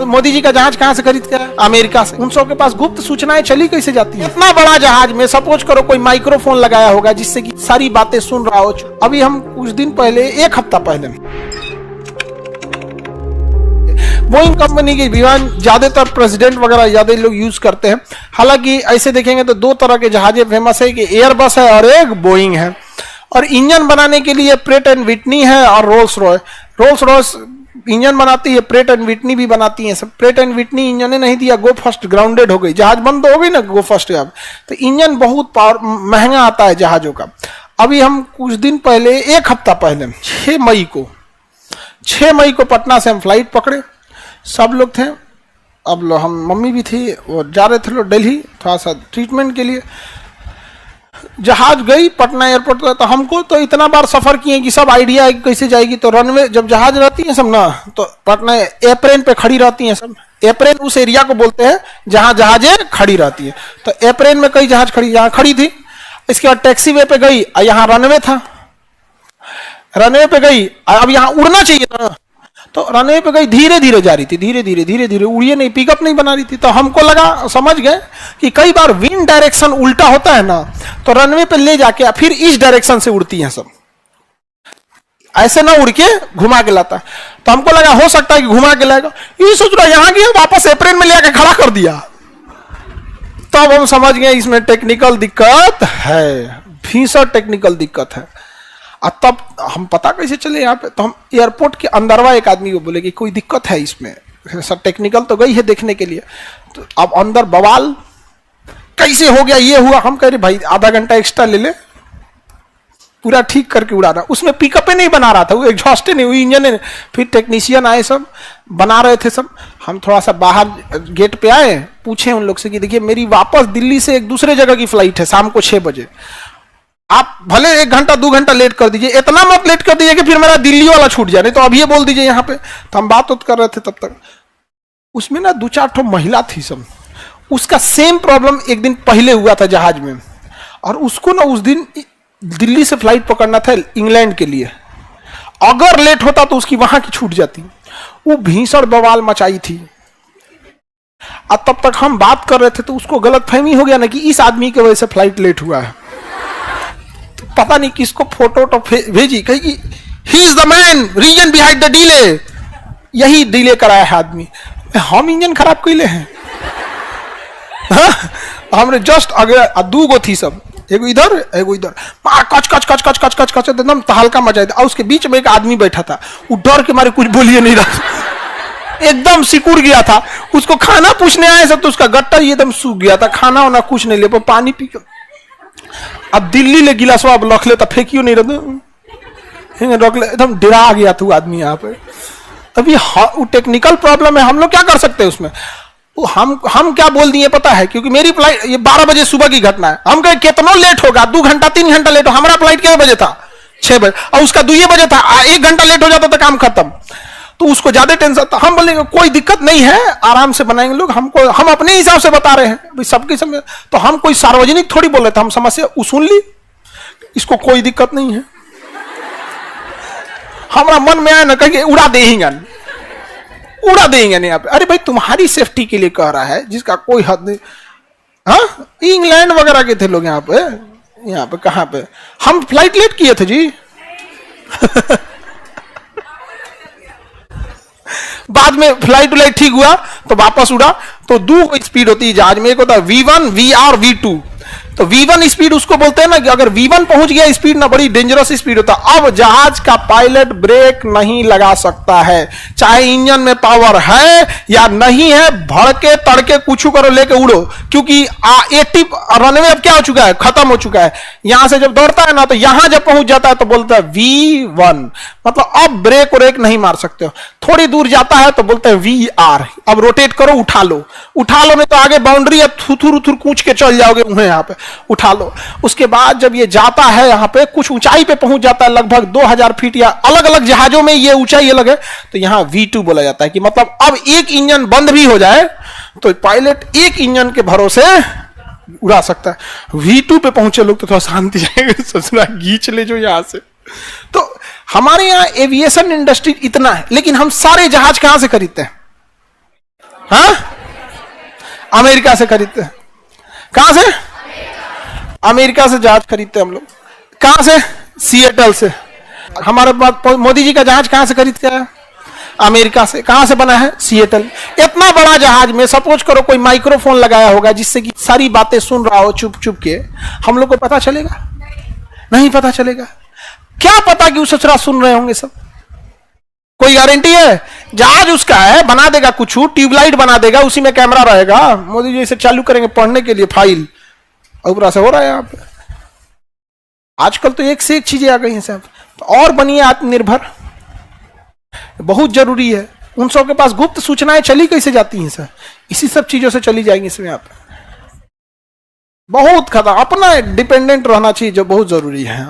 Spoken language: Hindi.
मोदी जी का जहाज कहां से खरीद के आया? अमेरिका से। उन सबके पास गुप्त सूचनाएं चली कैसे जाती है? इतना बड़ा जहाज में सपोज करो कोई माइक्रोफोन लगाया होगा जिससे कि सारी बातें सुन रहा हो। अभी हम कुछ दिन पहले, एक हफ्ता पहले, बोइंग कंपनी के विमान ज्यादातर प्रेसिडेंट वगैरह ज्यादा लोग यूज करते हैं। हालांकि ऐसे देखेंगे तो दो तरह के जहाजें फेमस है कि एयरबस है और एक बोइंग है। और इंजन बनाने के लिए प्रेट एंड विटनी है और Rolls Royce. Rolls Royce engine बनाती है, प्रेट एंड विटनी भी बनाती है। सब प्रेट एंड विटनी इंजन ने नहीं दिया, गो फर्स्ट ग्राउंडेड हो गई, जहाज बंद हो गई ना गो फर्स्ट। अब तो इंजन बहुत महंगा आता है जहाजों का। अभी हम कुछ दिन पहले, एक हफ्ता पहले, 6 मई को पटना से हम फ्लाइट पकड़े। सब लोग थे, अब हम मम्मी भी थी, वो जा रहे थे लोग दिल्ली थोड़ा सा ट्रीटमेंट के लिए। जहाज गई पटना एयरपोर्ट तो हमको तो इतना बार सफर किए कि सब आइडिया है कि कैसे जाएगी। तो रनवे जब जहाज रहती है सब ना, तो पटना एयरप्लेन पे खड़ी रहती है सब। एयरप्लेन उस एरिया को बोलते हैं जहां जहाजें खड़ी रहती है। तो एयरप्लेन में कई जहाज खड़ी, यहाँ खड़ी थी। इसके बाद टैक्सी वे पे गई, यहाँ रनवे था, रनवे पे गई। अब यहाँ उड़ना चाहिए था, तो रनवे पे गई, धीरे धीरे जा रही थी, धीरे धीरे उड़िए नहीं, पिकअप नहीं बना रही थी। तो हमको लगा, समझ गए कि कई बार विंड डायरेक्शन उल्टा होता है ना, तो रनवे पे ले जाके फिर इस डायरेक्शन से उड़ती हैं सब, ऐसे ना उड़ के घुमा के लाता है। तो हमको लगा हो सकता है कि घुमा के लाएगा। ये सोच रहा यहाँ गया, वापस अप्रैल में ले आके खड़ा कर दिया। तब हम समझ गए इसमें टेक्निकल दिक्कत है, भीषण टेक्निकल दिक्कत है। और तब हम पता कैसे चले यहाँ पे, तो हम एयरपोर्ट के अंदरवा एक आदमी को बोले कि कोई दिक्कत है इसमें, सर टेक्निकल तो गई है देखने के लिए। तो अब अंदर बवाल कैसे हो गया, ये हुआ। हम कह रहे भाई आधा घंटा एक्स्ट्रा ले ले, पूरा ठीक करके उड़ाना। उसमें पिकअप नहीं बना रहा था, वो एग्जॉस्ट नहीं हुई इंजन। फिर टेक्नीशियन आए, सब बना रहे थे सब। हम थोड़ा सा बाहर गेट पे आए, पूछे उन लोग से कि देखिए मेरी वापस दिल्ली से एक दूसरे जगह की फ्लाइट है शाम को 6 बजे, आप भले 1 घंटा 2 घंटा लेट कर दीजिए, इतना मत लेट कर दीजिए कि फिर मेरा दिल्ली वाला छूट जाए, नहीं तो अभी ये बोल दीजिए यहाँ पे। तो हम बात कर रहे थे तब तक उसमें ना 2-4 ठो महिला थी सब। उसका सेम प्रॉब्लम एक दिन पहले हुआ था जहाज में, और उसको ना उस दिन दिल्ली से फ्लाइट पकड़ना था इंग्लैंड के लिए। अगर लेट होता तो उसकी वहां की छूट जाती। वो भीषण बवाल मचाई थी। और तब तक हम बात कर रहे थे तो उसको गलतफहमी हो गया ना कि इस आदमी की वजह से फ्लाइट लेट हुआ है। तो पता नहीं किसको फोटो भेजी, कही ही is the main reason behind the delay, यही डिले कराया है आदमी। हम इंजन खराब कैले हैं। हमने जस्ट अगर 2 गो थी सब, एगो इधर एगो इधर, कच कच कच कच कच कच कच एकदम तहलका मचा था। और उसके बीच में एक आदमी बैठा था, वो डर के मारे कुछ बोलिए नहीं रहा, एकदम सिकुड़ गया था। उसको खाना पूछने आए सब तो उसका गट्टा ये एकदम सूख गया था, खाना वाना कुछ नहीं ले पर पानी पी के अब दिल्ली ले गिलास अब रख ले तो फेंकियो नहीं रहता, रख ले, एकदम डरा गया था आदमी यहाँ पे। अभी वो टेक्निकल प्रॉब्लम है, हम लोग क्या कर सकते हैं उसमें। हम क्या बोल दिए पता है, क्योंकि मेरी फ्लाइट ये 12 बजे सुबह की घटना है। हम कहे कितना लेट होगा, 2 घंटा 3 घंटा लेट हो। हमारा फ्लाइट कितने बजे था, 6 बजे, और उसका 2 बजे था। 1 घंटा लेट हो जाता था काम खत्म, तो उसको ज्यादा टेंशन था। हम बोलेंगे कोई दिक्कत नहीं है, आराम से बनाएंगे लोग, हमको हम अपने हिसाब से बता रहे हैं भाई, सबके समय। तो हम कोई सार्वजनिक थोड़ी बोल रहे थे, हम समस्या सुन ली, इसको कोई दिक्कत नहीं है। हमारा मन में आया ना कहीं उड़ा देंगे, उड़ा देंगे नहीं यहाँ पे। अरे भाई तुम्हारी सेफ्टी के लिए कह रहा है, जिसका कोई हद नहीं। हाँ, इंग्लैंड वगैरह के थे लोग यहाँ पे कहाँ पे, हम फ्लाइट लेट किए थे जी। बाद में फ्लाइट ठीक हुआ तो वापस उड़ा। तो 2 स्पीड होती है जहाज में, एक होता है V1 VR V2। तो V1 स्पीड उसको बोलते हैं ना कि अगर V1 पहुंच गया स्पीड ना, बड़ी डेंजरस स्पीड होता है। अब जहाज का पायलट ब्रेक नहीं लगा सकता है, चाहे इंजन में पावर है या नहीं है, भड़के तड़के कुछ करो लेके उड़ो, क्योंकि 80 रनवे अब क्या हो चुका है, खत्म हो चुका है। यहां से जब दौड़ता है ना, तो यहां जब पहुंच जाता है तो बोलता है V1, मतलब अब ब्रेक व्रेक नहीं मार सकते हो। थोड़ी दूर जाता है तो बोलते हैं VR, अब रोटेट करो, उठा लो नहीं तो आगे बाउंड्री अब थुथुर उथुर कूच के चल जाओगे उन्हें, यहाँ पे उठा लो। उसके बाद जब ये जाता है यहाँ पे कुछ ऊंचाई पे पहुंच जाता है, लगभग 2000 फीट, या अलग अलग जहाजों में ये ऊंचाई अलग है, तो यहाँ V2 बोला जाता है कि मतलब अब एक इंजन बंद भी हो जाए तो पायलट एक इंजन के भरोसे उड़ा सकता है। V2 पे पहुंचे लोग तो थोड़ा शांति जाएगा, ससुरा गीच ले जो यहां से। तो हमारे यहाँ एविएशन इंडस्ट्री इतना है, लेकिन हम सारे जहाज कहां से खरीदते हैं, हाँ, अमेरिका से खरीदते हैं। कहां से? अमेरिका से जहाज खरीदते हैं हम लोग। कहां से? सिएटल से। हमारे पास मोदी जी का जहाज कहां से खरीद के आया? अमेरिका से। कहां से बना है? सिएटल। इतना बड़ा जहाज में सपोज करो कोई माइक्रोफोन लगाया होगा जिससे कि सारी बातें सुन रहा हो चुप चुप के, हम लोग को पता चलेगा? नहीं पता चलेगा। क्या पता कि उस सचरा सुन रहे होंगे सब? कोई गारंटी है? जहाज उसका है, बना देगा कुछ, ट्यूबलाइट बना देगा, उसी में कैमरा रहेगा। मोदी जी इसे चालू करेंगे पढ़ने के लिए फाइल, ऊपर से हो रहा है यहाँ पे। आजकल तो एक से एक चीजें आ गई हैं साहब। तो और बनिए आत्मनिर्भर, बहुत जरूरी है। उन सबके पास गुप्त सूचनाएं चली कैसे जाती हैं सर? इसी सब चीजों से चली जाएंगी इसमें। आप बहुत खतरा, अपना डिपेंडेंट रहना चाहिए जो बहुत जरूरी है।